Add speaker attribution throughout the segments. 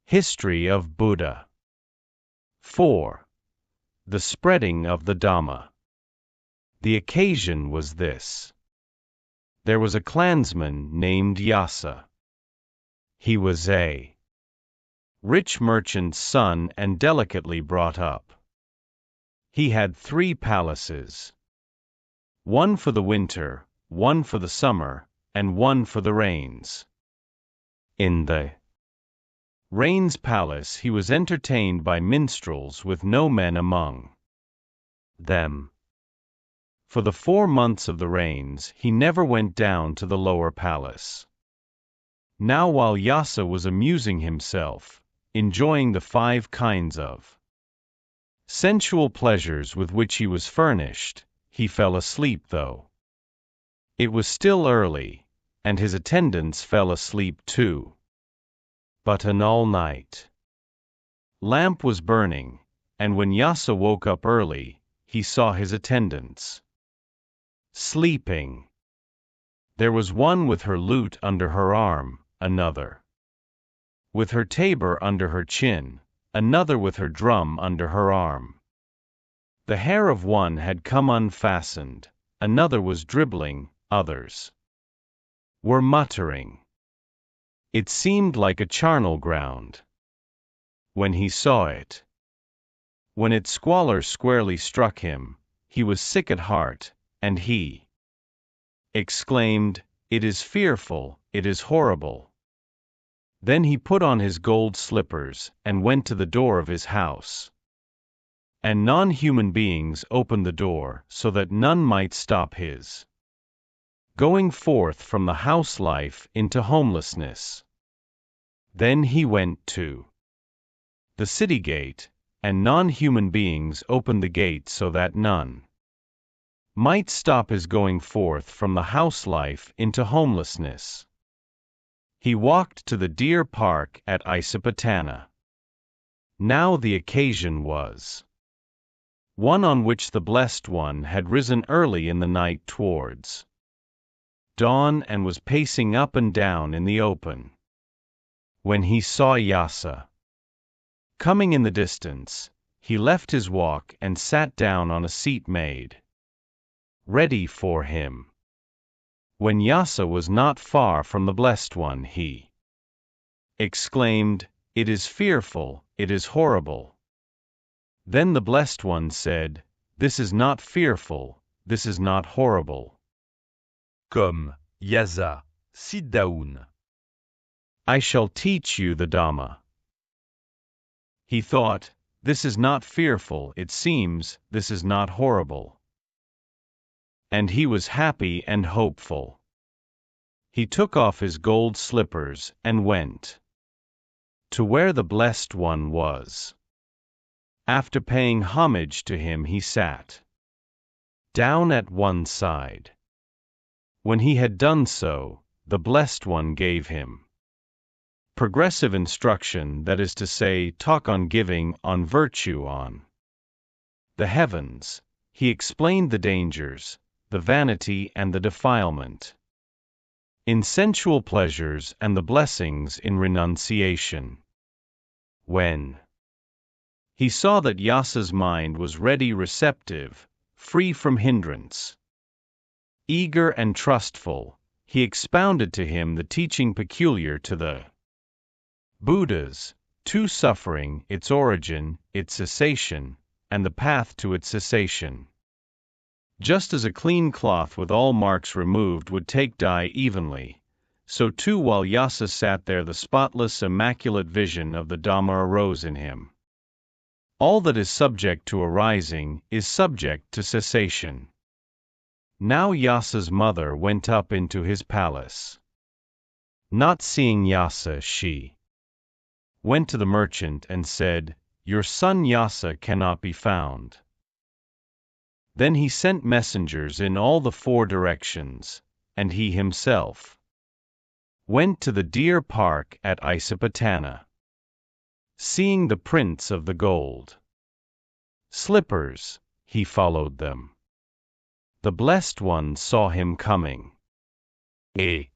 Speaker 1: History of Buddha. 4. The spreading of the Dhamma. The occasion was this. There was a clansman named ESA. He was a rich merchant's son and delicately brought up. He had 3 palaces. One for the winter, one for the summer, and one for the rains. In the Rain's palace he was entertained by minstrels with no men among them. For the 4 months of the rains he never went down to the lower palace. Now while ESA was amusing himself, enjoying the 5 kinds of sensual pleasures with which he was furnished, he fell asleep though it was still early, and his attendants fell asleep too. But an all-night lamp was burning, and when ESA woke up early, he saw his attendants sleeping. There was one with her lute under her arm, another with her tabor under her chin, another with her drum under her arm. The hair of one had come unfastened, another was dribbling, others were muttering. It seemed like a charnel ground. When he saw it, when its squalor squarely struck him, he was sick at heart, and he exclaimed, "It is fearful, it is horrible." Then he put on his gold slippers and went to the door of his house. And non-human beings opened the door so that none might stop his going forth from the house life into homelessness. Then he went to the city gate, and non-human beings opened the gate so that none might stop his going forth from the house life into homelessness. He walked to the deer park at Isipatana. Now the occasion was one on which the Blessed One had risen early in the night towards dawn and was pacing up and down in the open. When he saw ESA coming in the distance, he left his walk and sat down on a seat made ready for him. When ESA was not far from the Blessed One, he exclaimed, "It is fearful, it is horrible." Then the Blessed One said, "This is not fearful, this is not horrible.
Speaker 2: Come, ESA, sit down.
Speaker 1: I shall teach you the Dhamma." He thought, "This is not fearful, it seems, this is not horrible." And he was happy and hopeful. He took off his gold slippers and went to where the Blessed One was. After paying homage to him, he sat down at one side. When he had done so, the Blessed One gave him progressive instruction, that is to say, talk on giving, on virtue, on the heavens. He explained the dangers, the vanity and the defilement in sensual pleasures and the blessings in renunciation. When he saw that ESA's mind was ready, receptive, free from hindrance, eager and trustful, he expounded to him the teaching peculiar to the Buddhas, to suffering, its origin, its cessation, and the path to its cessation. Just as a clean cloth with all marks removed would take dye evenly, so too while ESA sat there the spotless, immaculate vision of the Dhamma arose in him. All that is subject to arising is subject to cessation. Now ESA's mother went up into his palace. Not seeing ESA, she went to the merchant and said, "Your son ESA cannot be found." Then he sent messengers in all the 4 directions, and he himself went to the deer park at Isipatana. Seeing the prints of the gold slippers, he followed them. The Blessed One saw him coming. A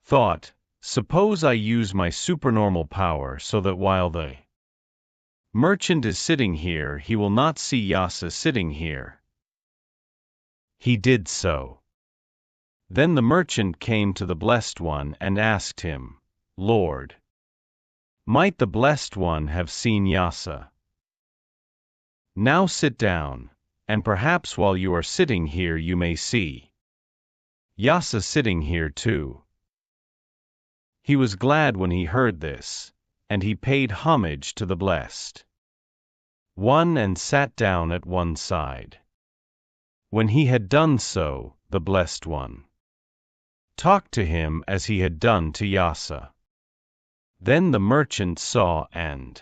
Speaker 1: thought, Suppose I use my supernormal power so that while the merchant is sitting here, he will not see ESA sitting here. He did so. Then the merchant came to the Blessed One and asked him, Lord, might the Blessed One have seen ESA? Now sit down, and perhaps while you are sitting here you may see ESA sitting here too. He was glad when he heard this, and he paid homage to the Blessed One and sat down at one side. When he had done so, the Blessed One talked to him as he had done to ESA. Then the merchant saw and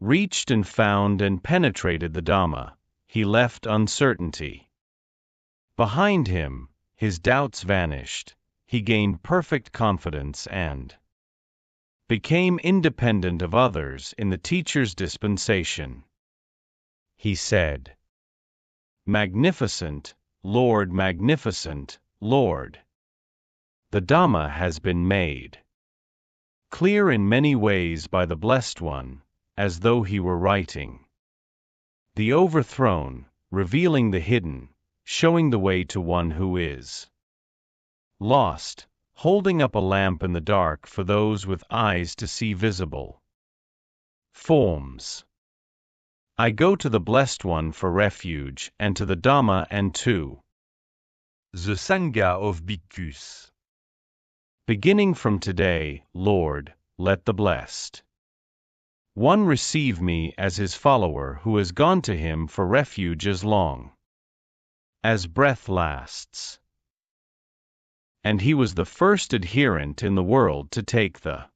Speaker 1: reached and found and penetrated the Dhamma. He left uncertainty behind him, his doubts vanished, he gained perfect confidence and became independent of others in the teacher's dispensation. He said, Magnificent, Lord, magnificent, Lord. The Dhamma has been made clear in many ways by the Blessed One, as though he were writing the overthrown, revealing the hidden, showing the way to one who is lost, holding up a lamp in the dark for those with eyes to see visible forms. I go to the Blessed One for refuge and to the Dhamma and to
Speaker 2: The Sangha of Bhikkhus.
Speaker 1: Beginning from today, Lord, let the Blessed One receive me as his follower who has gone to him for refuge as long as breath lasts. And he was the first adherent in the world to take the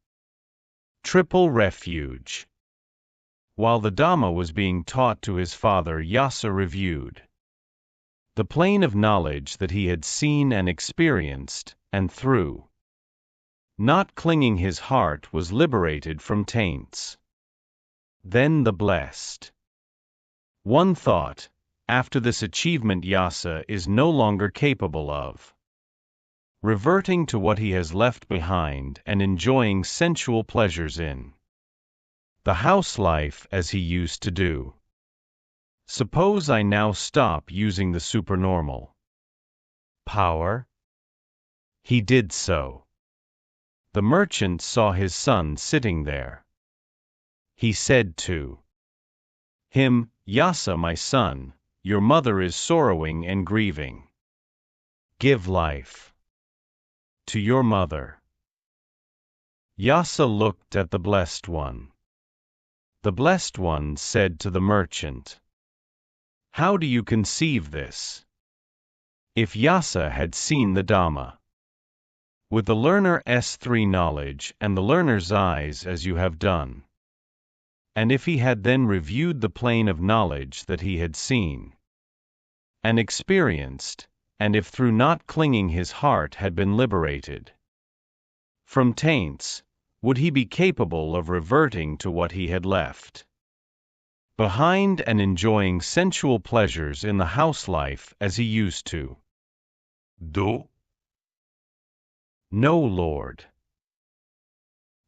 Speaker 1: triple refuge. While the Dhamma was being taught to his father, ESA reviewed the plane of knowledge that he had seen and experienced, and through not clinging his heart was liberated from taints. Then the Blessed One thought, after this achievement ESA is no longer capable of reverting to what he has left behind and enjoying sensual pleasures in the house life as he used to do. Suppose I now stop using the supernormal power? He did so. The merchant saw his son sitting there. He said to him, ESA, my son, your mother is sorrowing and grieving. Give life to your mother. ESA looked at the Blessed One. The Blessed One said to the merchant, How do you conceive this? If ESA had seen the Dhamma with the learner's 3 knowledge and the learner's eyes as you have done, and if he had then reviewed the plane of knowledge that he had seen and experienced, and if through not clinging his heart had been liberated from taints, would he be capable of reverting to what he had left behind and enjoying sensual pleasures in the house life as he used to do? No, Lord.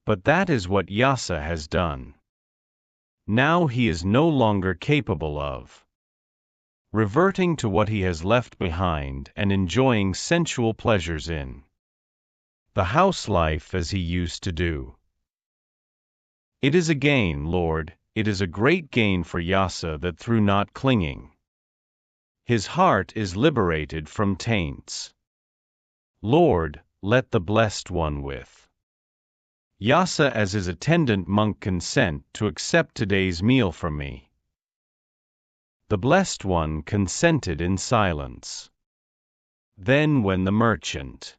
Speaker 1: But that is what ESA has done. Now he is no longer capable of reverting to what he has left behind and enjoying sensual pleasures in the house life as he used to do. It is a gain, Lord, it is a great gain for ESA that through not clinging his heart is liberated from taints. Lord, let the Blessed One with ESA as his attendant monk consent to accept today's meal from me. The Blessed One consented in silence. Then when the merchant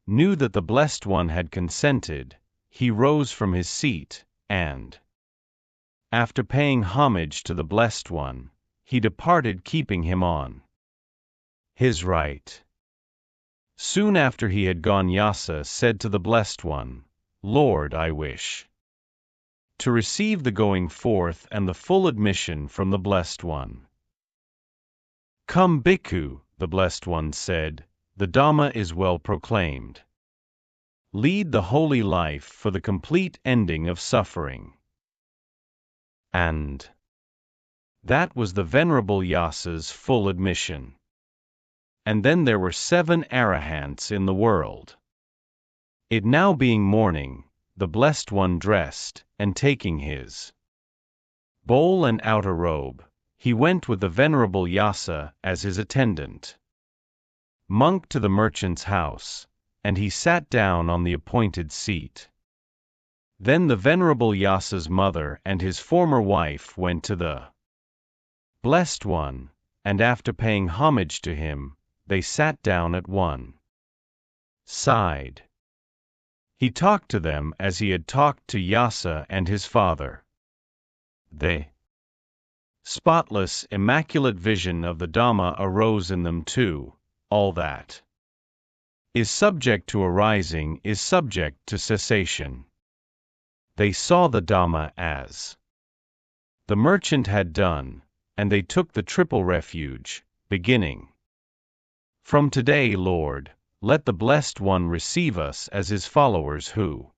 Speaker 1: knew that the Blessed One had consented, he rose from his seat, and, after paying homage to the Blessed One, he departed, keeping him on his right. Soon after he had gone, ESA said to the Blessed One, Lord, I wish to receive the going forth and the full admission from the Blessed One. Come, Bhikkhu, the Blessed One said, the Dhamma is well proclaimed. lead the holy life for the complete ending of suffering. And that was the Venerable Yasa's full admission. And then there were 7 arahants in the world. It now being morning, the Blessed One dressed, and taking his bowl and outer robe, he went with the Venerable Yasa as his attendant monk to the merchant's house, and he sat down on the appointed seat. Then the Venerable Yasa's mother and his former wife went to the Blessed One, and after paying homage to him, they sat down at one side. He talked to them as he had talked to Yasa and his father. The spotless, immaculate vision of the Dhamma arose in them too. All that is subject to arising is subject to cessation. They saw the Dhamma as the merchant had done, and they took the triple refuge, beginning, "From today, Lord, let the Blessed One receive us as his followers who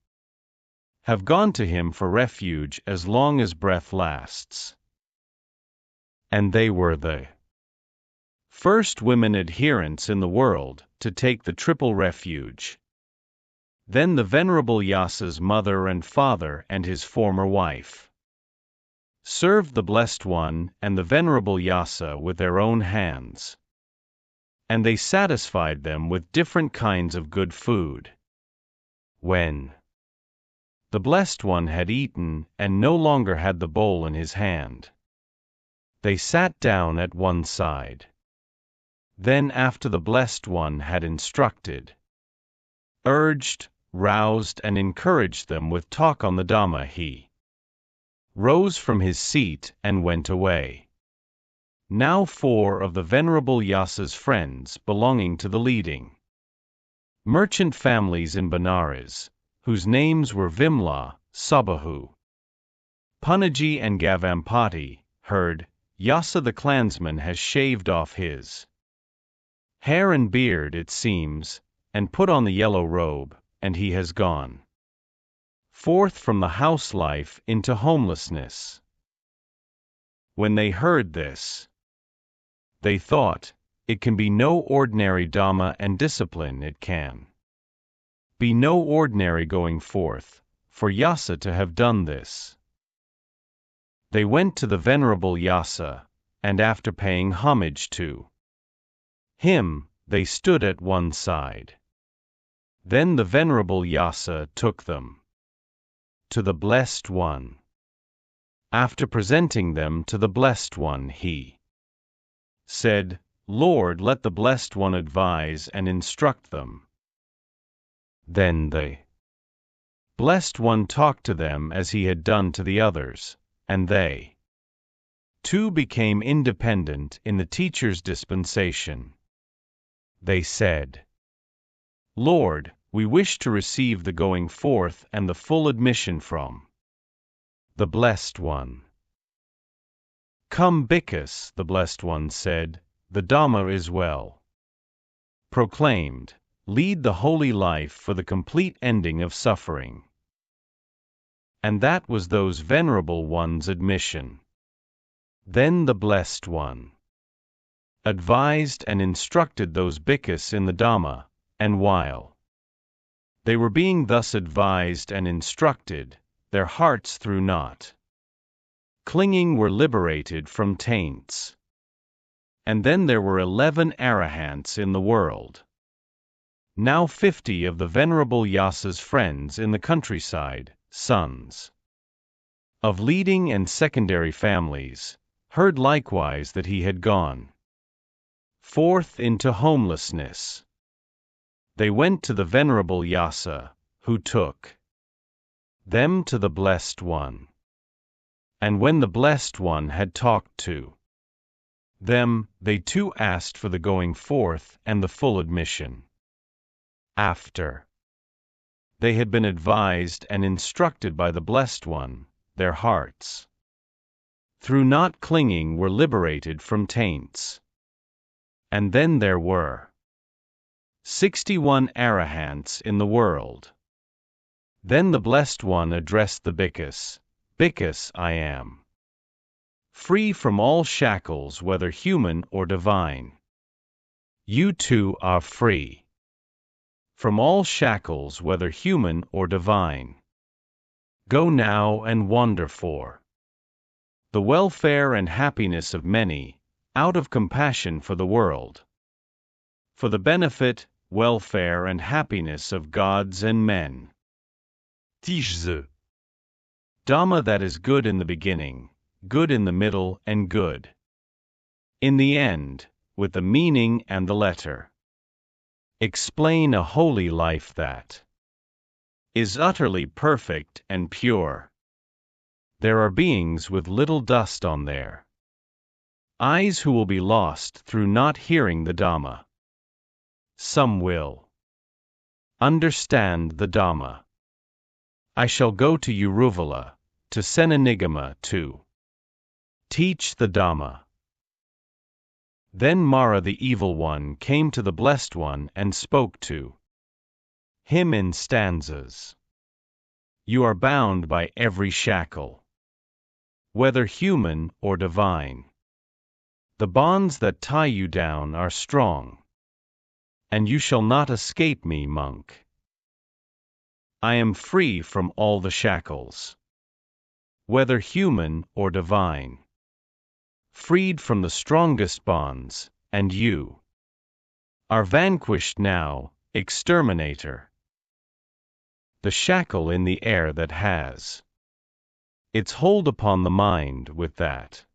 Speaker 1: have gone to him for refuge as long as breath lasts." And they were the first women adherents in the world to take the triple refuge. Then the Venerable Yasa's mother and father and his former wife served the Blessed One and the Venerable Yasa with their own hands. And they satisfied them with different kinds of good food. When the Blessed One had eaten and no longer had the bowl in his hand, they sat down at one side. Then after the Blessed One had instructed, urged, roused and encouraged them with talk on the Dhamma, he rose from his seat and went away. Now 4 of the Venerable Yasa's friends belonging to the leading merchant families in Benares, whose names were Vimla, Sabahu, Punaji and Gavampati, heard, Yasa the clansman has shaved off his hair and beard, it seems, and put on the yellow robe, and he has gone forth from the house life into homelessness. When they heard this, they thought, it can be no ordinary Dhamma and discipline, it can be no ordinary going forth, for Yasa to have done this. They went to the Venerable Yasa, and after paying homage to him, they stood at one side. Then the Venerable Yasa took them to the Blessed One. After presenting them to the Blessed One, he said, Lord, let the Blessed One advise and instruct them. Then the Blessed One talked to them as he had done to the others, and they too became independent in the teacher's dispensation. They said, Lord, we wish to receive the going forth and the full admission from the Blessed One. Come, Bhikkhus, the Blessed One said, the Dhamma is well proclaimed. Lead the holy life for the complete ending of suffering. And that was those Venerable Ones' admission. Then the Blessed One advised and instructed those bhikkhus in the Dhamma, and while they were being thus advised and instructed, their hearts through not clinging were liberated from taints. And then there were 11 arahants in the world. Now 50 of the Venerable Yasa's friends in the countryside, sons of leading and secondary families, heard likewise that he had gone forth into homelessness. They went to the Venerable Yasa, who took them to the Blessed One. And when the Blessed One had talked to them, they too asked for the going forth and the full admission. After they had been advised and instructed by the Blessed One, their hearts through not clinging were liberated from taints. And then there were 61 arahants in the world. Then the Blessed One addressed the Bhikkhus, Bhikkhus, I am free from all shackles, whether human or divine. You too are free from all shackles, whether human or divine. Go now and wander for the welfare and happiness of many, out of compassion for the world, for the benefit, welfare and happiness of gods and men.
Speaker 2: Teach the
Speaker 1: Dhamma that is good in the beginning, good in the middle and good in the end, with the meaning and the letter. Explain a holy life that is utterly perfect and pure. There are beings with little dust on their eyes who will be lost through not hearing the Dhamma. Some will understand the Dhamma. I shall go to Uruvala, to Senanigama to teach the Dhamma. Then Mara the Evil One came to the Blessed One and spoke to him in stanzas. You are bound by every shackle, whether human or divine. The bonds that tie you down are strong, and you shall not escape me, monk. I am free from all the shackles, whether human or divine, freed from the strongest bonds, and you are vanquished now, exterminator. The shackle in the air that has its hold upon the mind, with that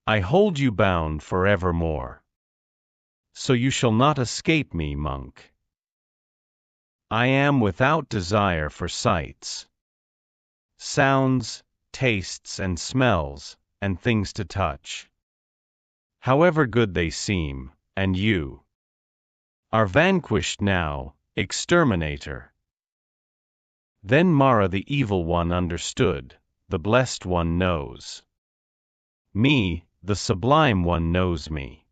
Speaker 1: I hold you bound forevermore. So you shall not escape me, monk. I am without desire for sights, sounds, tastes and smells, and things to touch, however good they seem, and you are vanquished now, exterminator. Then Mara the Evil One understood, the Blessed One knows me, the Sublime One knows me.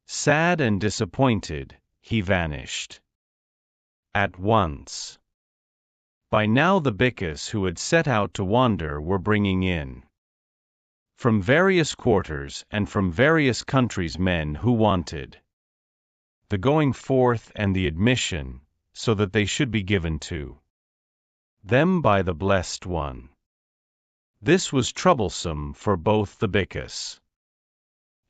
Speaker 1: Sad and disappointed, he vanished at once. By now the bhikkhus who had set out to wander were bringing in from various quarters and from various countries men who wanted the going forth and the admission, so that they should be given to them by the Blessed One. This was troublesome for both the bhikkhus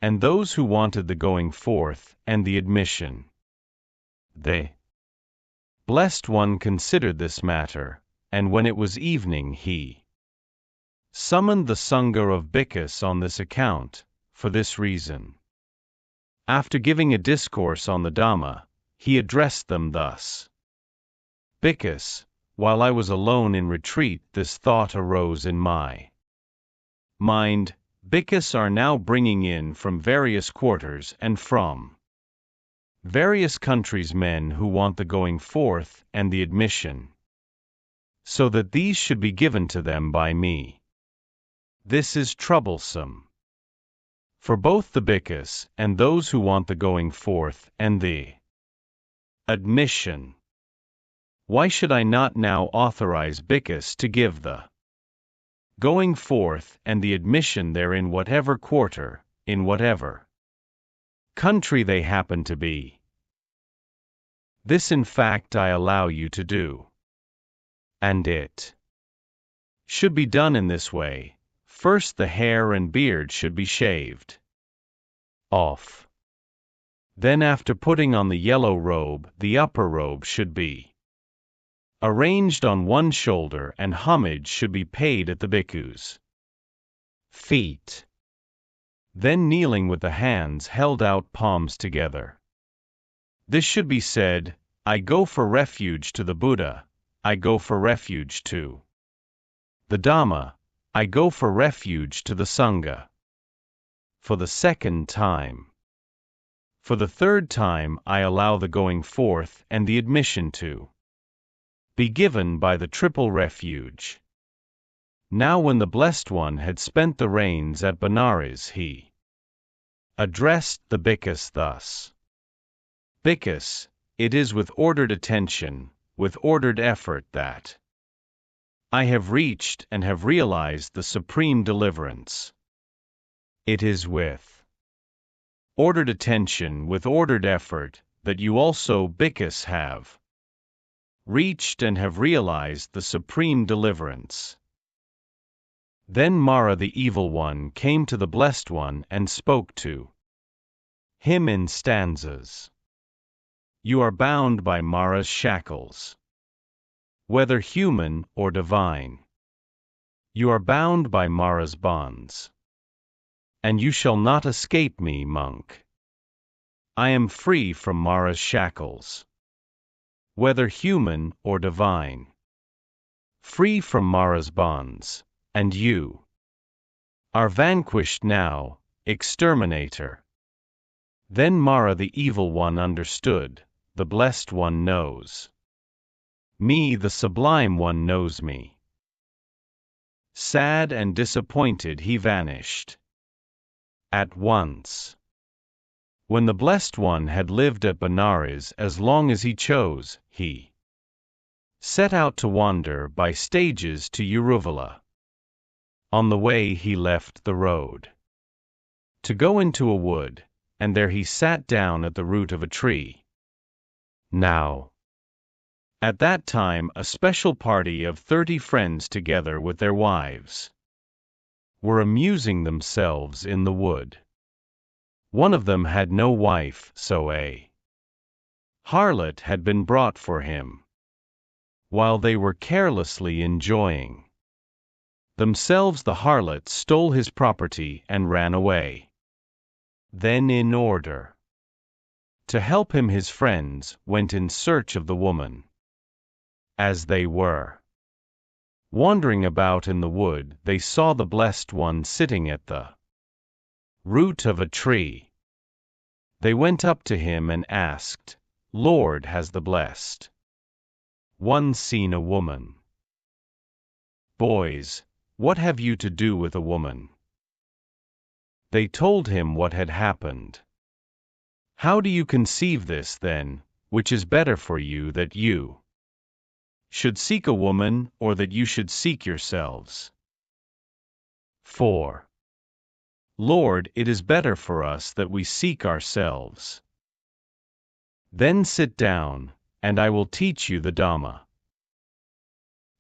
Speaker 1: and those who wanted the going forth and the admission. The Blessed One considered this matter, and when it was evening he summoned the Sangha of bhikkhus on this account, for this reason. After giving a discourse on the Dhamma, he addressed them thus. Bhikkhus, while I was alone in retreat, this thought arose in my mind. Bhikkhus are now bringing in from various quarters and from various countries men who want the going forth and the admission, so that these should be given to them by me. This is troublesome for both the bhikkhus and those who want the going forth and the admission. Why should I not now authorize bhikkhus to give the going forth and the admission there in whatever quarter, in whatever country they happen to be? This in fact I allow you to do. And it should be done in this way. First the hair and beard should be shaved off. Then after putting on the yellow robe, the upper robe should be arranged on one shoulder and homage should be paid at the bhikkhu's feet. Then kneeling with the hands held out, palms together, this should be said, I go for refuge to the Buddha, I go for refuge to the Dhamma, I go for refuge to the Sangha. For the second time. For the third time I allow the going forth and the admission to be given by the triple refuge. Now when the Blessed One had spent the rains at Benares, he addressed the bhikkhus thus. Bhikkhus, it is with ordered attention, with ordered effort that I have reached and have realized the supreme deliverance. It is with ordered attention, with ordered effort, that you also, Bickus, have reached and have realized the supreme deliverance. Then Mara the Evil One came to the Blessed One and spoke to him in stanzas. You are bound by Mara's shackles, whether human or divine. You are bound by Mara's bonds, and you shall not escape me, monk. I am free from Mara's shackles, whether human or divine. Free from Mara's bonds, and you are vanquished now, exterminator. Then Mara the Evil One understood, the Blessed One knows me, the Sublime One knows me. Sad and disappointed he vanished at once. When the Blessed One had lived at Benares as long as he chose, he set out to wander by stages to Uruvala. On the way he left the road to go into a wood, and there he sat down at the root of a tree. Now, at that time a special party of 30 friends, together with their wives, were amusing themselves in the wood. One of them had no wife, so a harlot had been brought for him. While they were carelessly enjoying themselves, the harlot stole his property and ran away. Then, in order to help him, his friends went in search of the woman. As they were wandering about in the wood, they saw the Blessed One sitting at the root of a tree. They went up to him and asked, Lord, has the Blessed One seen a woman? Boys, what have you to do with a woman? They told him what had happened. How do you conceive this, then, which is better for you, that you should seek a woman, or that you should seek yourselves? 4. Lord, it is better for us that we seek ourselves. Then sit down, and I will teach you the Dhamma.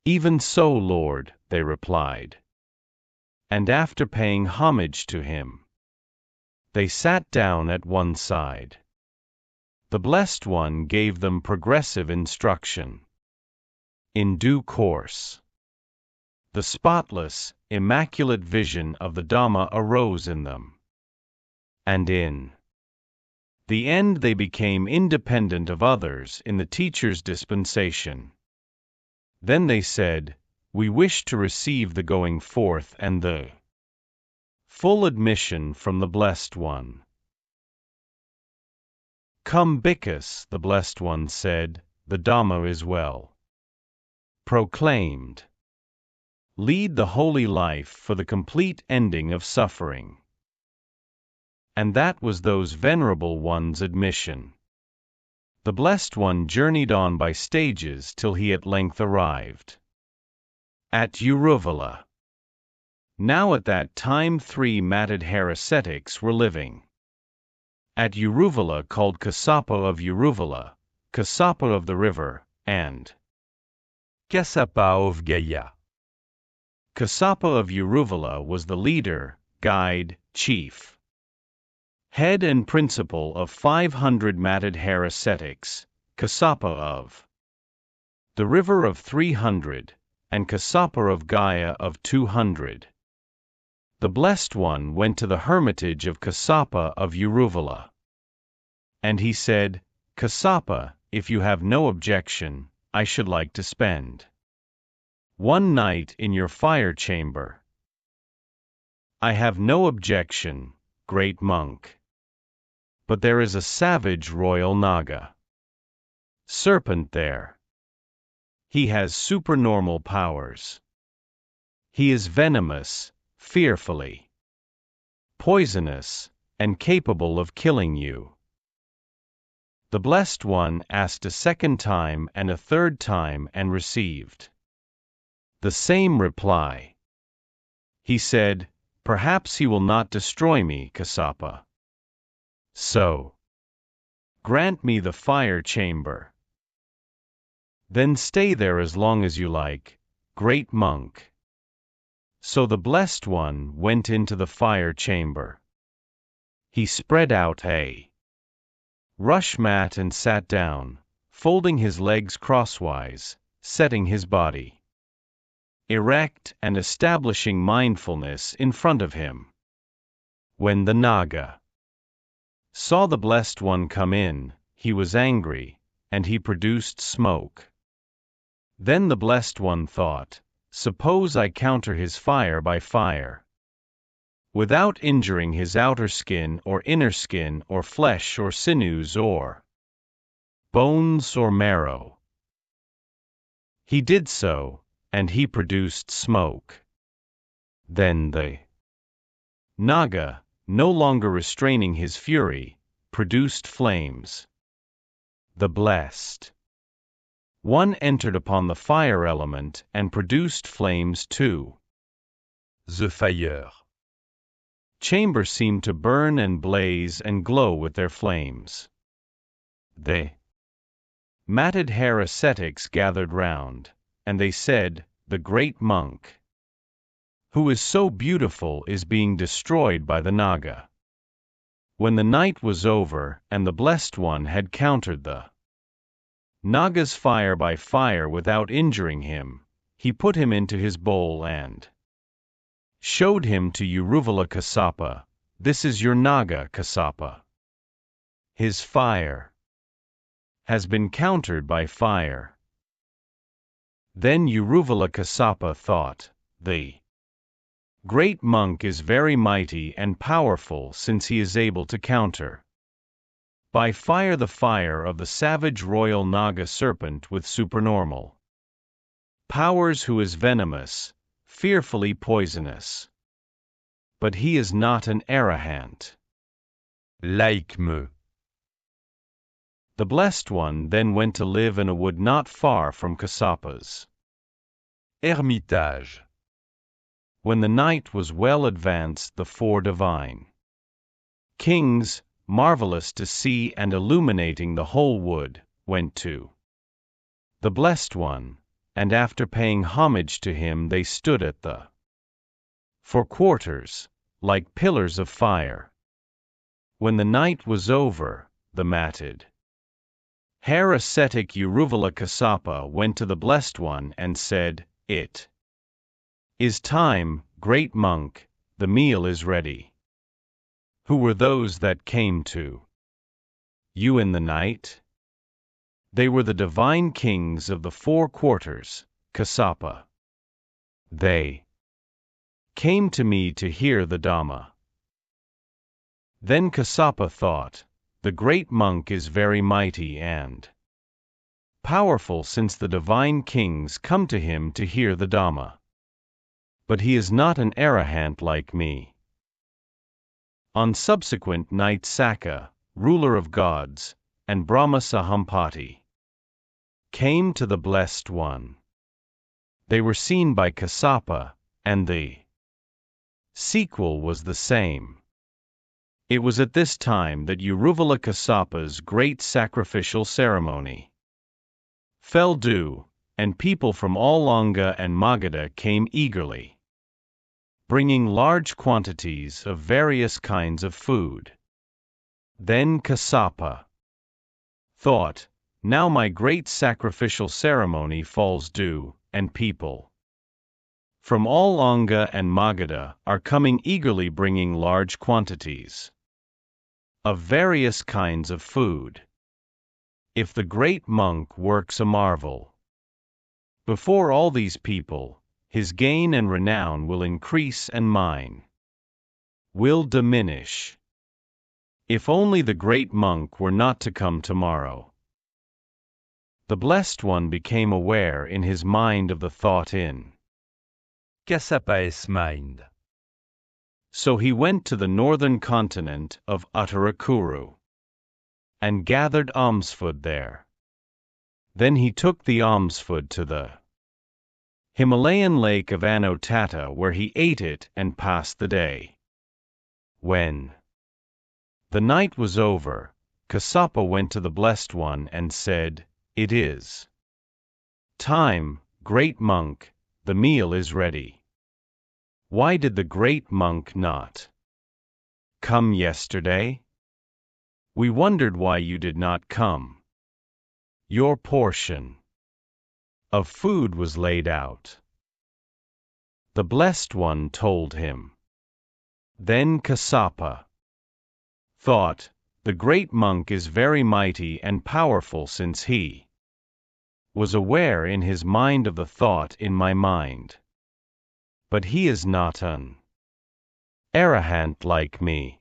Speaker 1: Even so, Lord, they replied. And after paying homage to him, they sat down at one side. The Blessed One gave them progressive instruction. In due course, the spotless, immaculate vision of the Dhamma arose in them. And in the end they became independent of others in the teacher's dispensation. Then they said, We wish to receive the going forth and the full admission from the Blessed One. Come, Bickus, the Blessed One said, the Dhamma is well proclaimed. Lead the holy life for the complete ending of suffering. And that was those venerable ones' admission. The Blessed One journeyed on by stages till he at length arrived at Uruvala. Now at that time 3 matted hair ascetics were living at Uruvala, called Kassapa of Uruvala, Kassapa of the river, and
Speaker 2: Kassapa of Gaya.
Speaker 1: Kassapa of Uruvala was the leader, guide, chief, head and principal of 500 matted hair ascetics, Kassapa of the river of 300, and Kassapa of Gaya of 200. The Blessed One went to the hermitage of Kassapa of Uruvala. And he said, Kassapa, if you have no objection, I should like to spend one night in your fire chamber. I have no objection, great monk. But there is a savage royal Naga serpent there. He has supernormal powers. He is venomous, fearfully poisonous, and capable of killing you. The Blessed One asked a second time and a third time and received the same reply. He said, "Perhaps he will not destroy me, Kassapa. So, grant me the fire chamber. Then stay there as long as you like, great monk." So the Blessed One went into the fire chamber. He spread out a rush mat and sat down, folding his legs crosswise, setting his body erect and establishing mindfulness in front of him. When the Naga saw the Blessed One come in, he was angry, and he produced smoke. Then the Blessed One thought, "Suppose I counter his fire by fire, without injuring his outer skin or inner skin or flesh or sinews or bones or marrow." He did so, and he produced smoke. Then the Naga, no longer restraining his fury, produced flames. The Blessed One entered upon the fire element and produced flames too.
Speaker 2: The fire
Speaker 1: Chamber seemed to burn and blaze and glow with their flames. The matted hair ascetics gathered round, and they said, "The great monk, who is so beautiful, is being destroyed by the Naga." When the night was over and the Blessed One had countered the Naga's fire by fire without injuring him, he put him into his bowl and showed him to Uruvala Kassapa. "This is your Naga, Kassapa. His fire has been countered by fire." Then Uruvala Kassapa thought, "The great monk is very mighty and powerful, since he is able to counter by fire the fire of the savage royal Naga serpent with supernormal powers, who is venomous, fearfully poisonous. But he is not an arahant
Speaker 2: like me."
Speaker 1: The Blessed One then went to live in a wood not far from Kassapa's
Speaker 2: Hermitage.
Speaker 1: When the night was well advanced, the four divine kings, marvelous to see and illuminating the whole wood, went to the Blessed One, and after paying homage to him they stood at the four quarters, like pillars of fire. When the night was over, the matted hair ascetic Uruvala Kassapa went to the Blessed One and said, "It is time, great monk, the meal is ready." "Who were those that came to you in the night?" "They were the divine kings of the four quarters, Kassapa. They came to me to hear the Dhamma." Then Kassapa thought, "The great monk is very mighty and powerful, since the divine kings come to him to hear the Dhamma. But he is not an arahant like me." On subsequent night Sakka, ruler of gods, and Brahma Sahampati came to the Blessed One. They were seen by Kassapa, and the sequel was the same. It was at this time that Uruvala Kassapa's great sacrificial ceremony fell due, and people from all Langa and Magadha came eagerly, bringing large quantities of various kinds of food. Then Kassapa thought, "Now my great sacrificial ceremony falls due, and people from all Langa and Magadha are coming eagerly, bringing large quantities of various kinds of food. If the great monk works a marvel before all these people, his gain and renown will increase and mine will diminish. If only the great monk were not to come tomorrow." The Blessed One became aware in his mind of the thought in
Speaker 2: Kassapa's mind.
Speaker 1: So he went to the northern continent of Uttarakuru. and gathered almsfood there. Then he took the almsfood to the Himalayan lake of Anotata, where he ate it and passed the day. When the night was over, Kassapa went to the Blessed One and said, "It is time, great monk, the meal is ready." Why did the great monk not come yesterday? We wondered why you did not come. Your portion of food was laid out. The Blessed One told him. Then Kassapa thought, the great monk is very mighty and powerful, since he was aware in his mind of the thought in my mind. But he is not an arahant like me.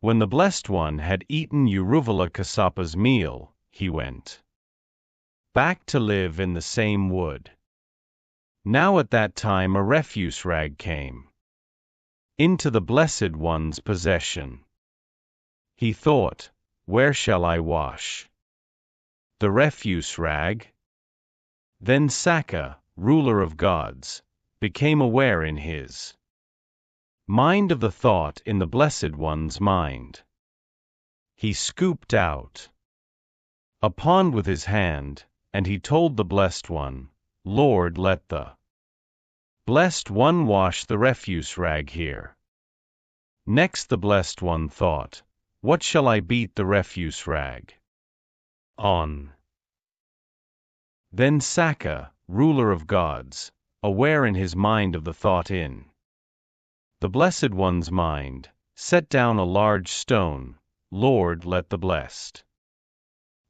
Speaker 1: When the Blessed One had eaten Uruvala Kassapa's meal, he went back to live in the same wood. Now at that time a refuse rag came into the Blessed One's possession. He thought, where shall I wash the refuse rag? Then Saka, ruler of gods, became aware in his mind of the thought in the Blessed One's mind. He scooped out a pond with his hand, and he told the Blessed One, Lord, let the Blessed One wash the refuse rag here. Next the Blessed One thought, what shall I beat the refuse rag on? Then Saka, ruler of gods, aware in his mind of the thought in the Blessed One's mind, set down a large stone, Lord, let the Blessed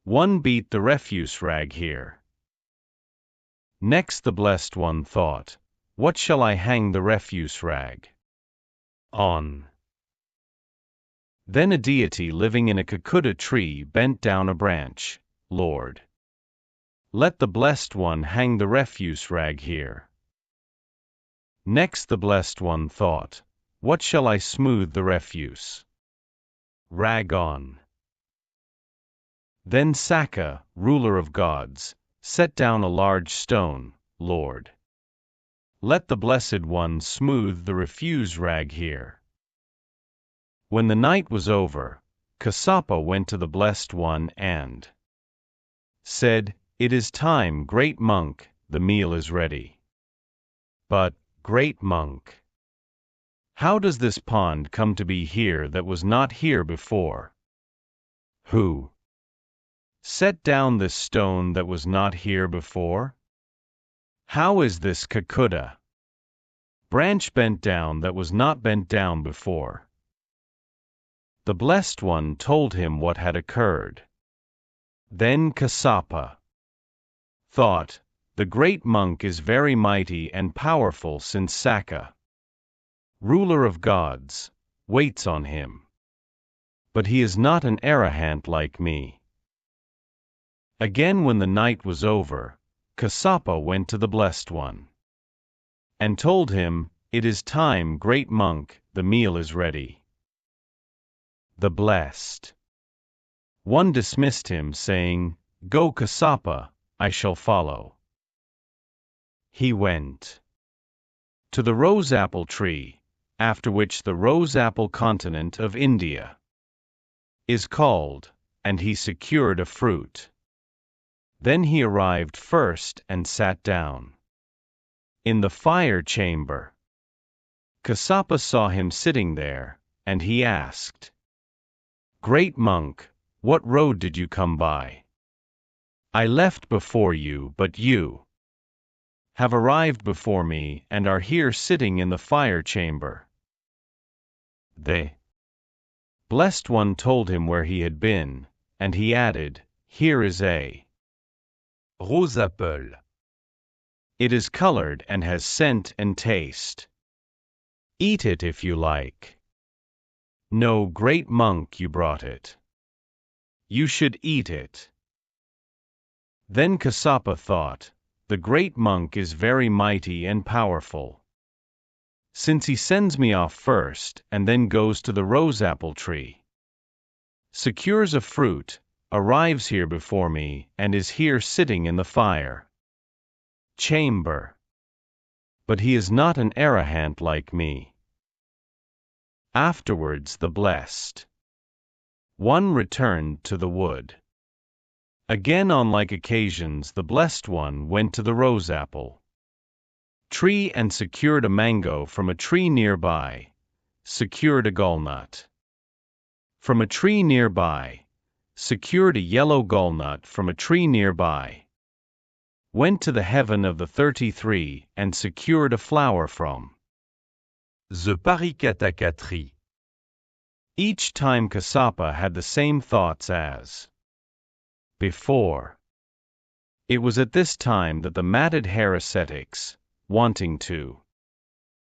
Speaker 1: One beat the refuse rag here. Next the Blessed One thought, what shall I hang the refuse rag on? Then a deity living in a Kakuta tree bent down a branch, Lord, let the Blessed One hang the refuse rag here. Next the Blessed One thought, what shall I smooth the refuse rag on? Then Saka, ruler of gods, set down a large stone, Lord, let the Blessed One smooth the refuse rag here. When the night was over, Kassapa went to the Blessed One and said, it is time, great monk, the meal is ready. But, great monk, how does this pond come to be here that was not here before? Who set down this stone that was not here before? How is this Kakuta branch bent down that was not bent down before? The Blessed One told him what had occurred. Then Kassapa thought, the great monk is very mighty and powerful, since Saka, ruler of gods, waits on him. But he is not an arahant like me. Again when the night was over, Kassapa went to the Blessed One and told him, it is time, great monk, the meal is ready. The Blessed One dismissed him, saying, go Kassapa, I shall follow. He went to the rose-apple tree, after which the rose-apple continent of India is called, and he secured a fruit. Then he arrived first and sat down in the fire chamber. Kassapa saw him sitting there, and he asked, great monk, what road did you come by? I left before you, but you have arrived before me and are here sitting in the fire chamber. The Blessed One told him where he had been, and he added, here is a
Speaker 2: Rose apple.
Speaker 1: It is colored and has scent and taste. Eat it if you like. No, great monk, you brought it. You should eat it. Then Kassapa thought, the great monk is very mighty and powerful, since he sends me off first and then goes to the rose-apple tree. secures a fruit, arrives here before me, and is here sitting in the fire chamber. But he is not an arahant like me. Afterwards the blessed one returned to the wood. Again on like occasions the blessed one went to the rose-apple tree and secured a mango from a tree nearby, secured a gallnut from a tree nearby, secured a yellow gallnut from a tree nearby, went to the heaven of the 33 and secured a flower from
Speaker 2: the Parikataka tree.
Speaker 1: Each time Kassapa had the same thoughts as before. It was at this time that the matted hair ascetics, wanting to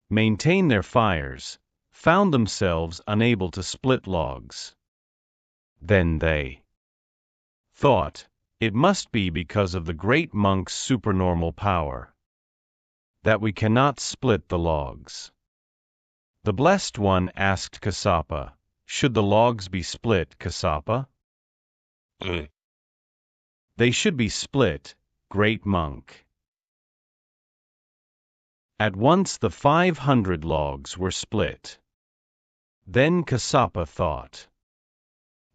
Speaker 1: maintain their fires, found themselves unable to split logs. Then they thought, it must be because of the great monk's supernormal power that we cannot split the logs. The Blessed One asked Kassapa, should the logs be split, Kassapa? They should be split, great monk. At once the 500 logs were split. Then Kassapa thought,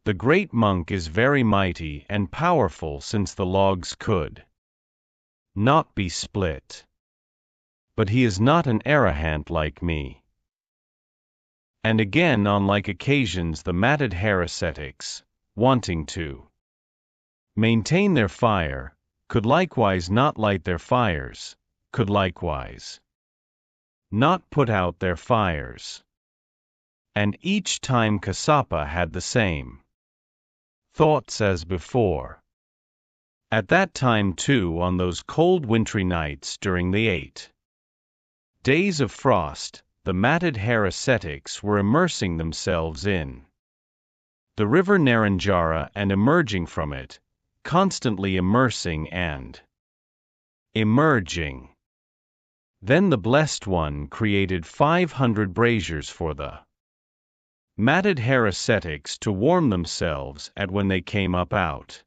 Speaker 1: the great monk is very mighty and powerful since the logs could not be split. But he is not an arahant like me. And again on like occasions the matted hair ascetics, wanting to maintain their fire, could likewise not light their fires, could likewise not put out their fires. And each time Kassapa had the same thoughts as before. At that time too, on those cold wintry nights during the 8 days of frost, the matted hair ascetics were immersing themselves in the river Naranjara and emerging from it, constantly immersing and emerging. Then the Blessed One created 500 braziers for the matted hair ascetics to warm themselves at when they came up out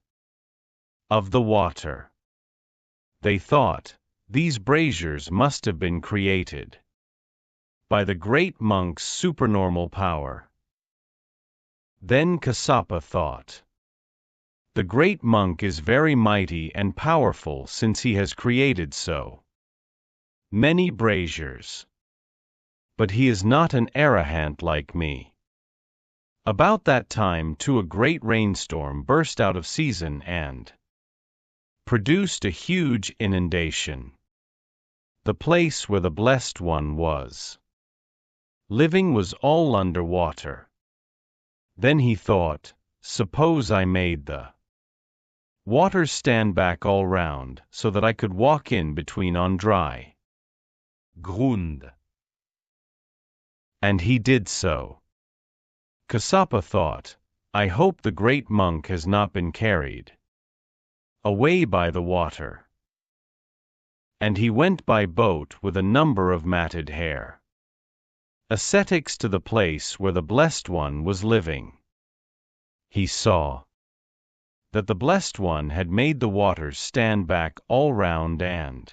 Speaker 1: of the water. They thought, these braziers must have been created by the great monk's supernormal power. Then Kassapa thought, the great monk is very mighty and powerful since he has created so many braziers. But he is not an arahant like me. About that time too a great rainstorm burst out of season and produced a huge inundation. The place where the Blessed One was living was all under water. Then he thought, suppose I made the waters stand back all round so that I could walk in between on dry
Speaker 2: Grund.
Speaker 1: And he did so. Kassapa thought, I hope the great monk has not been carried away by the water. And he went by boat with a number of matted hair ascetics to the place where the Blessed One was living. He saw that the Blessed One had made the waters stand back all round and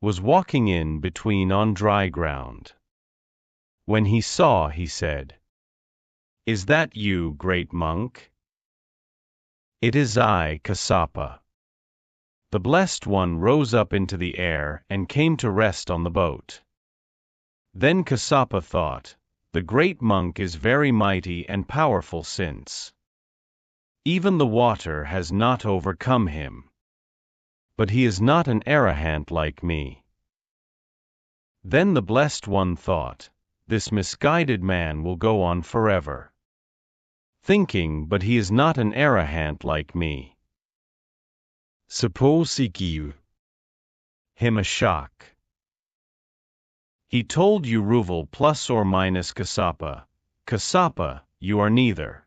Speaker 1: was walking in between on dry ground. When he saw, he said, is that you, great monk? It is I, Kassapa. The Blessed One rose up into the air and came to rest on the boat. Then Kassapa thought, the great monk is very mighty and powerful since even the water has not overcome him. But he is not an arahant like me. Then the Blessed One thought, this misguided man will go on forever thinking, but he is not an arahant like me. Suppose he give him a shock. He told Uruval plus or minus Kassapa, Kassapa, you are neither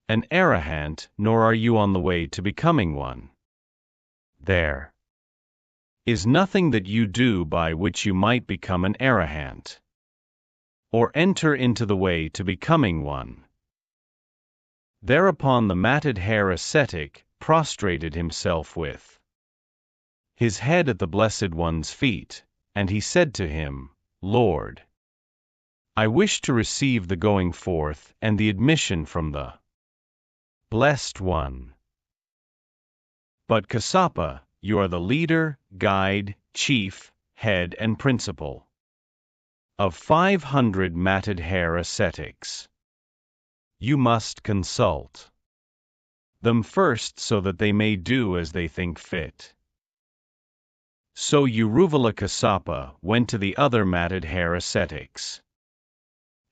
Speaker 1: an arahant nor are you on the way to becoming one. There is nothing that you do by which you might become an arahant or enter into the way to becoming one. Thereupon the matted hair ascetic prostrated himself with his head at the Blessed One's feet, and he said to him, Lord, I wish to receive the going forth and the admission from the Blessed One. But Kassapa, you are the leader, guide, chief, head and principal of 500 matted hair ascetics. You must consult them first so that they may do as they think fit. So Uruvala Kassapa went to the other matted hair ascetics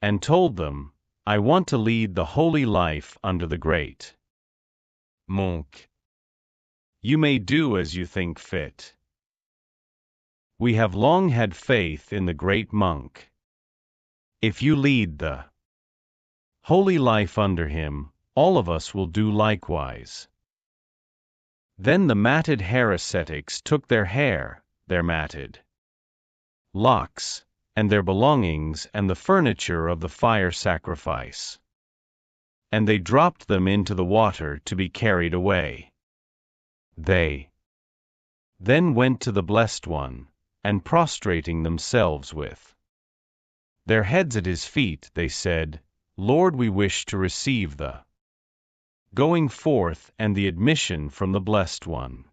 Speaker 1: and told them, I want to lead the holy life under the great monk. You may do as you think fit. We have long had faith in the great monk. If you lead the holy life under him, all of us will do likewise. Then the matted hair ascetics took their hair, their matted locks, and their belongings and the furniture of the fire sacrifice, and they dropped them into the water to be carried away. They then went to the Blessed One, and prostrating themselves with their heads at his feet, they said, Lord, we wish to receive the going forth and the admission from the Blessed One.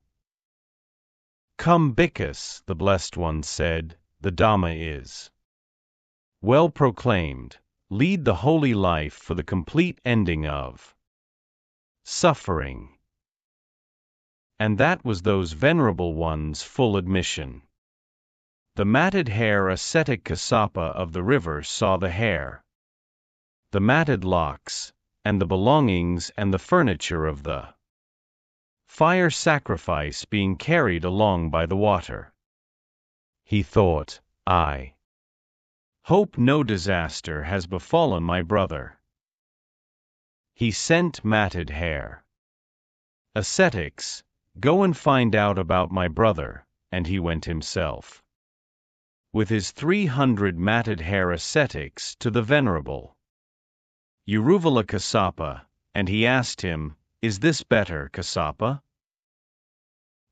Speaker 1: Come, Bhikkhus, the Blessed One said, the Dhamma is well proclaimed. Lead the holy life for the complete ending of suffering. And that was those venerable ones' full admission. The matted hair ascetic Kassapa of the river saw the hair, the matted locks, and the belongings and the furniture of the fire sacrifice being carried along by the water. He thought, I hope no disaster has befallen my brother. He sent matted hair ascetics, go and find out about my brother, and he went himself with his 300 matted hair ascetics to the venerable Uruvala Kassapa, and he asked him, Is this better, Kassapa?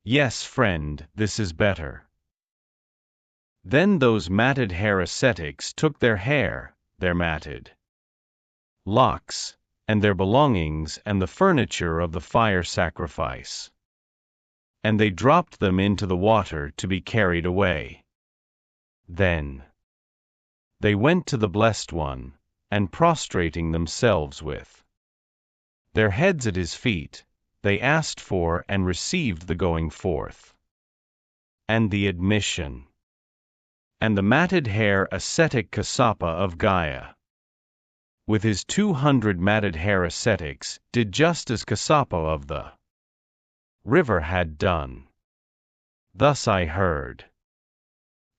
Speaker 1: Yes, friend, this is better. Then those matted hair ascetics took their hair, their matted locks, and their belongings and the furniture of the fire sacrifice, and they dropped them into the water to be carried away. Then they went to the Blessed One, and prostrating themselves with their heads at his feet, they asked for and received the going forth and the admission. And the matted hair ascetic Kassapa of Gaya, with his 200 matted hair ascetics, did just as Kassapa of the river had done. Thus I heard.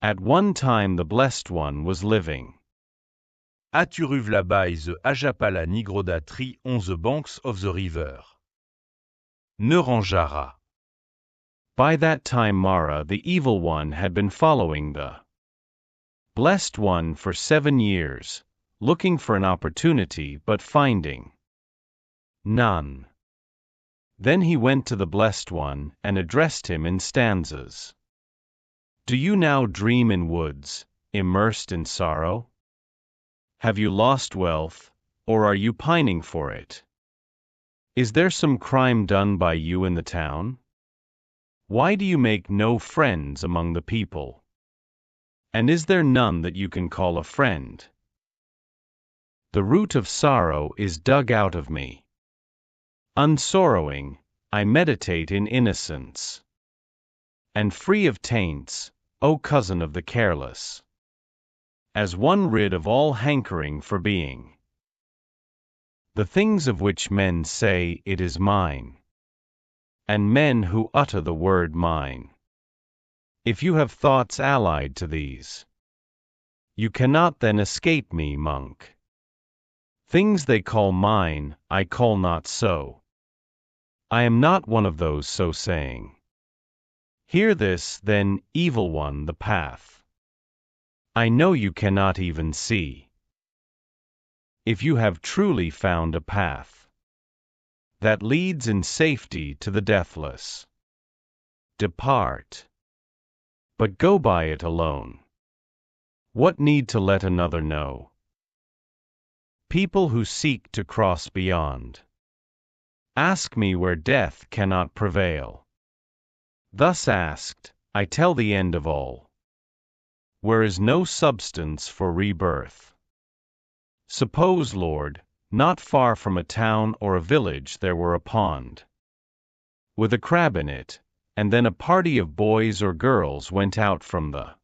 Speaker 1: At one time the Blessed One was living
Speaker 2: at Uruvlabai the Ajapala Nigrodatri on the banks of the river Neranjara.
Speaker 1: By that time Mara the Evil One had been following the Blessed One for 7 years, looking for an opportunity but finding none. Then he went to the Blessed One and addressed him in stanzas. Do you now dream in woods, immersed in sorrow? Have you lost wealth, or are you pining for it? Is there some crime done by you in the town? Why do you make no friends among the people? And is there none that you can call a friend? The root of sorrow is dug out of me. Unsorrowing, I meditate in innocence. And free of taints, O cousin of the careless. As one rid of all hankering for being. The things of which men say it is mine. And men who utter the word mine. If you have thoughts allied to these, you cannot then escape me, monk. Things they call mine, I call not so. I am not one of those so saying. Hear this, then, Evil One, the path. I know you cannot even see. If you have truly found a path, that leads in safety to the deathless. Depart. But go by it alone. What need to let another know? People who seek to cross beyond. Ask me where death cannot prevail. Thus asked, I tell the end of all. Where is no substance for rebirth. Suppose, Lord, not far from a town or a village there were a pond, with a crab in it, and then a party of boys or girls went out from the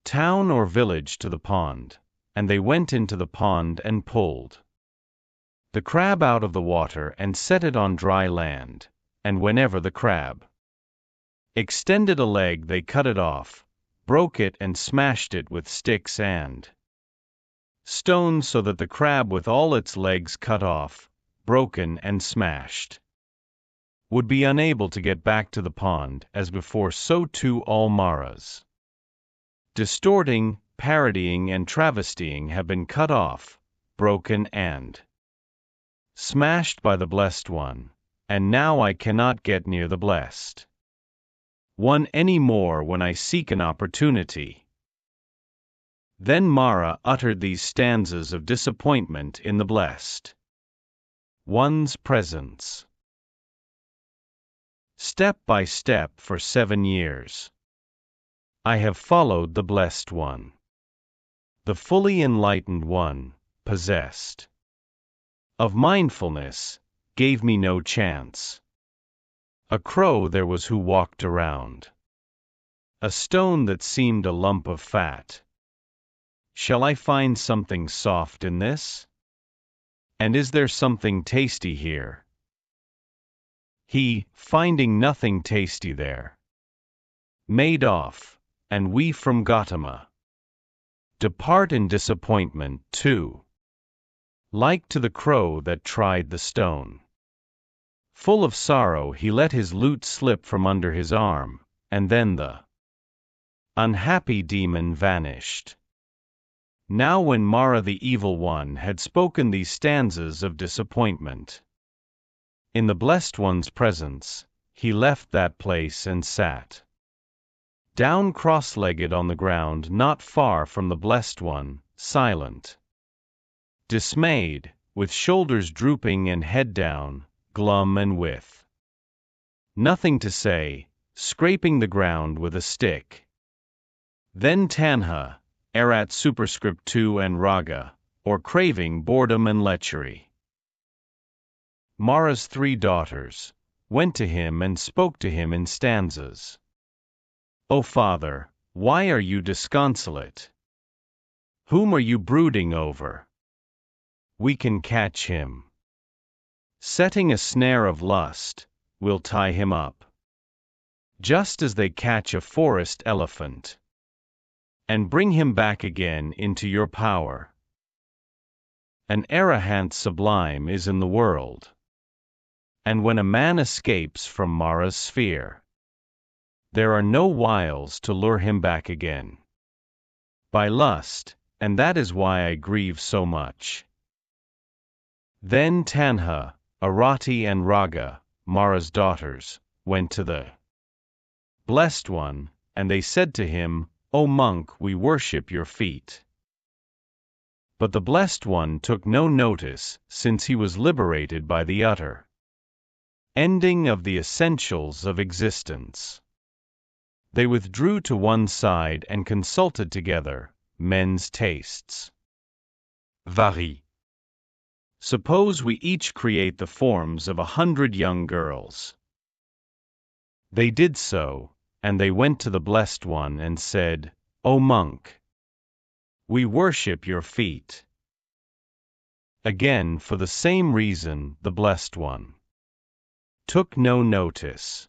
Speaker 1: town or village to the pond, and they went into the pond and pulled the crab out of the water and set it on dry land, and whenever the crab extended a leg they cut it off, broke it and smashed it with sticks and stones so that the crab with all its legs cut off, broken and smashed, would be unable to get back to the pond as before, so too all Maras, distorting, parodying and travestying have been cut off, broken and smashed by the Blessed One, and now I cannot get near the Blessed One any more when I seek an opportunity. Then Mara uttered these stanzas of disappointment in the Blessed One's presence. Step by step for 7 years, I have followed the Blessed One, the fully enlightened One, possessed of mindfulness, gave me no chance. A crow there was who walked around a stone that seemed a lump of fat. Shall I find something soft in this? And is there something tasty here? He, finding nothing tasty there, made off, and we from Gautama depart in disappointment too, like to the crow that tried the stone. Full of sorrow he let his lute slip from under his arm, and then the unhappy demon vanished. Now when Mara the Evil One had spoken these stanzas of disappointment in the Blessed One's presence, he left that place and sat down cross-legged on the ground not far from the Blessed One, silent, dismayed, with shoulders drooping and head down, glum and with nothing to say, scraping the ground with a stick. Then Tanha, erat superscript 2 and Raga, or craving boredom and lechery. Mara's 3 daughters went to him and spoke to him in stanzas. O father, why are you disconsolate? Whom are you brooding over? We can catch him. Setting a snare of lust, we'll tie him up, just as they catch a forest elephant, and bring him back again into your power. An arahant sublime is in the world, and when a man escapes from Mara's sphere, there are no wiles to lure him back again by lust, and that is why I grieve so much. Then Tanha, Arati and Raga, Mara's daughters, went to the Blessed One, and they said to him, O monk, we worship your feet. But the Blessed One took no notice, since he was liberated by the utter ending of the essentials of existence. They withdrew to one side and consulted together. Men's tastes vary. Suppose we each create the forms of 100 young girls. They did so, and they went to the Blessed One and said, O monk, we worship your feet. Again, for the same reason, the Blessed One took no notice.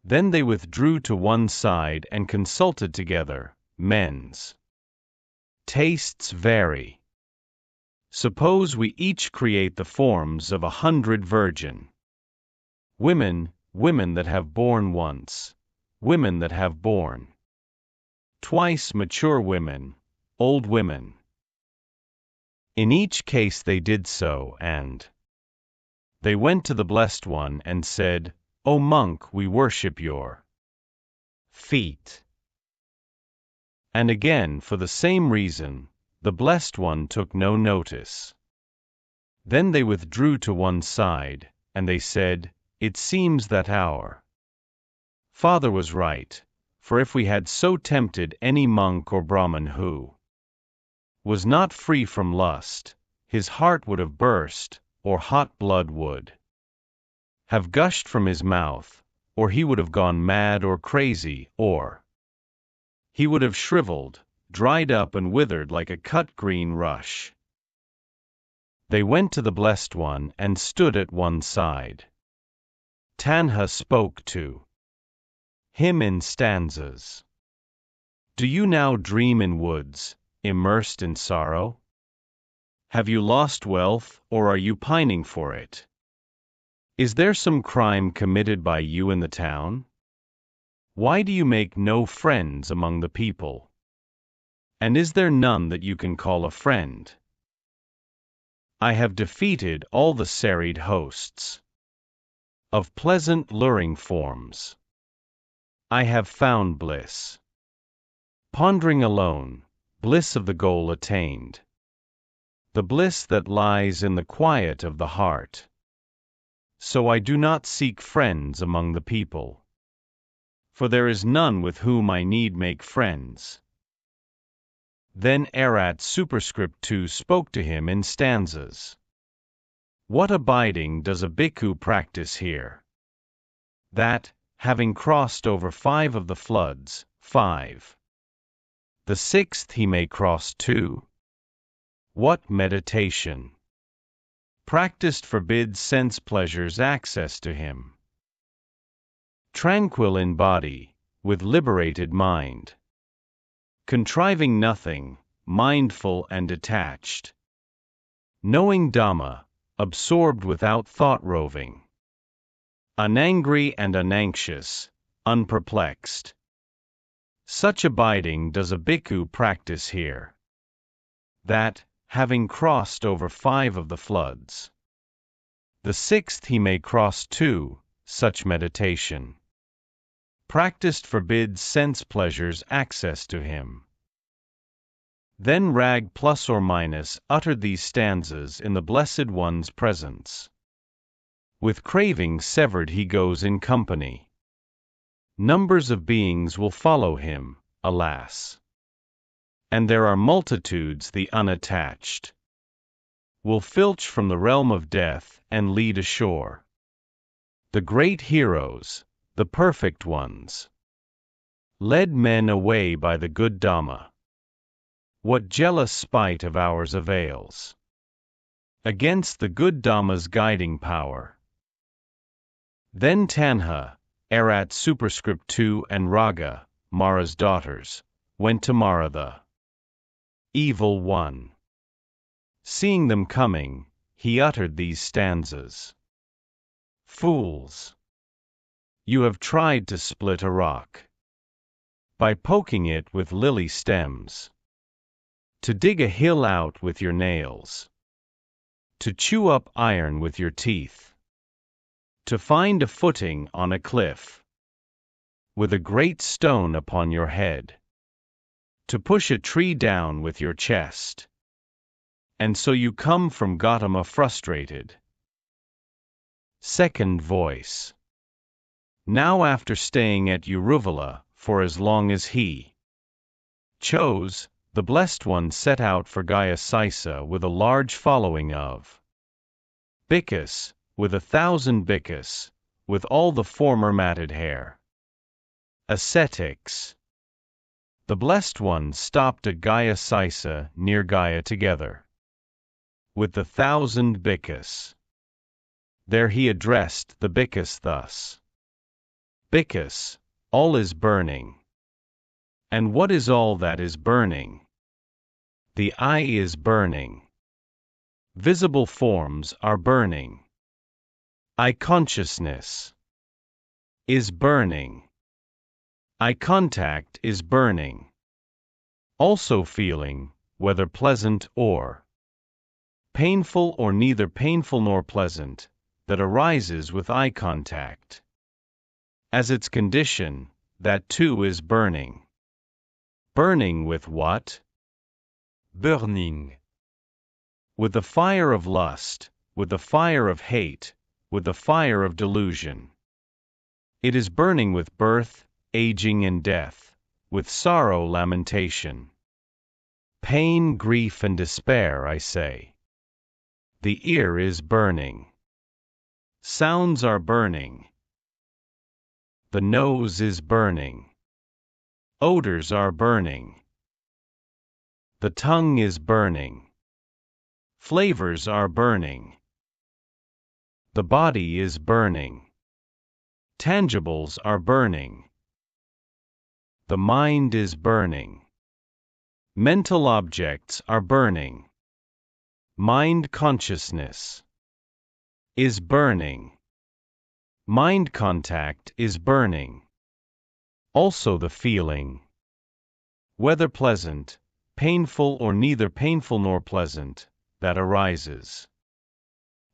Speaker 1: Then they withdrew to one side and consulted together. Men's tastes vary. Suppose we each create the forms of 100 virgin women, women that have borne once, women that have borne twice, mature women, old women. In each case they did so, and They went to the Blessed One and said, "O monk, we worship your feet." And again, for the same reason, the Blessed One took no notice. Then they withdrew to one side, and they said, "It seems that our father was right, for if we had so tempted any monk or Brahmin who was not free from lust, his heart would have burst, or hot blood would have gushed from his mouth, or he would have gone mad or crazy, or he would have shriveled, dried up and withered like a cut green rush." They went to the Blessed One and stood at one side. Tanha spoke to him in stanzas. "Do you now dream in woods, immersed in sorrow? Have you lost wealth, or are you pining for it? Is there some crime committed by you in the town? Why do you make no friends among the people? And is there none that you can call a friend? I have defeated all the serried hosts of pleasant luring forms. I have found bliss. Pondering alone, bliss of the goal attained. The bliss that lies in the quiet of the heart. So I do not seek friends among the people. For there is none with whom I need make friends." Then Erat superscript 2 spoke to him in stanzas. "What abiding does a bhikkhu practice here? That, having crossed over 5 of the floods, 5. The 6th he may cross too? What meditation practiced forbids sense pleasures access to him? Tranquil in body, with liberated mind. Contriving nothing, mindful and detached. Knowing Dhamma, absorbed without thought roving. Unangry and unanxious, unperplexed. Such abiding does a bhikkhu practice here. That, having crossed over 5 of the floods, the 6th he may cross too, such meditation practiced forbids sense pleasures access to him." Then Rag plus or minus uttered these stanzas in the Blessed One's presence. With craving severed he goes in company. Numbers of beings will follow him, alas. And there are multitudes the unattached will filch from the realm of death and lead ashore. The great heroes, the perfect ones, led men away by the good Dhamma. What jealous spite of ours avails against the good Dhamma's guiding power? Then Tanha, Erat superscript 2 and Raga, Mara's daughters, went to Mara the evil one. Seeing them coming, he uttered these stanzas. "Fools! You have tried to split a rock by poking it with lily stems, to dig a hill out with your nails, to chew up iron with your teeth, to find a footing on a cliff, with a great stone upon your head, to push a tree down with your chest. And so you come from Gautama frustrated." Second voice. Now after staying at Uruvala for as long as he chose, the Blessed One set out for Gaya Sisa with a large following of bhikkhus, with 1,000 bhikkhus, with all the former matted hair. Ascetics. The Blessed One stopped at Gaya Sisa near Gaya together with the 1,000 bhikkhus. There he addressed the bhikkhus thus. "Bhikkhus, all is burning. And what is all that is burning? The eye is burning. Visible forms are burning. Eye consciousness is burning. Eye contact is burning. Also feeling, whether pleasant or painful or neither painful nor pleasant, that arises with eye contact. As its condition, that too is burning. Burning with what?
Speaker 2: Burning.
Speaker 1: With the fire of lust, with the fire of hate, with the fire of delusion. It is burning with birth, aging and death, with sorrow, lamentation. Pain, grief and despair, I say. The ear is burning. Sounds are burning. The nose is burning. Odors are burning. The tongue is burning. Flavors are burning. The body is burning. Tangibles are burning. The mind is burning. Mental objects are burning. Mind consciousness is burning. Mind contact is burning. Also the feeling, whether pleasant, painful or neither painful nor pleasant, that arises.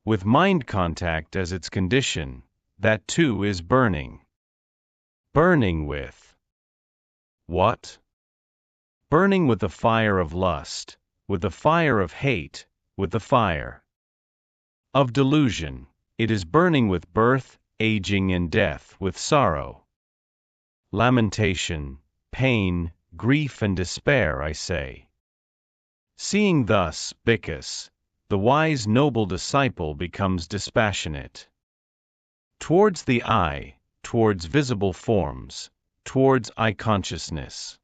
Speaker 1: With mind contact as its condition, that too is burning. Burning with what? Burning with the fire of lust, with the fire of hate, with the fire of delusion. It is burning with birth, aging and death, with sorrow, lamentation, pain, grief and despair, I say. Seeing thus, Bickus, the wise noble disciple becomes dispassionate towards the eye, towards visible forms, towards eye consciousness.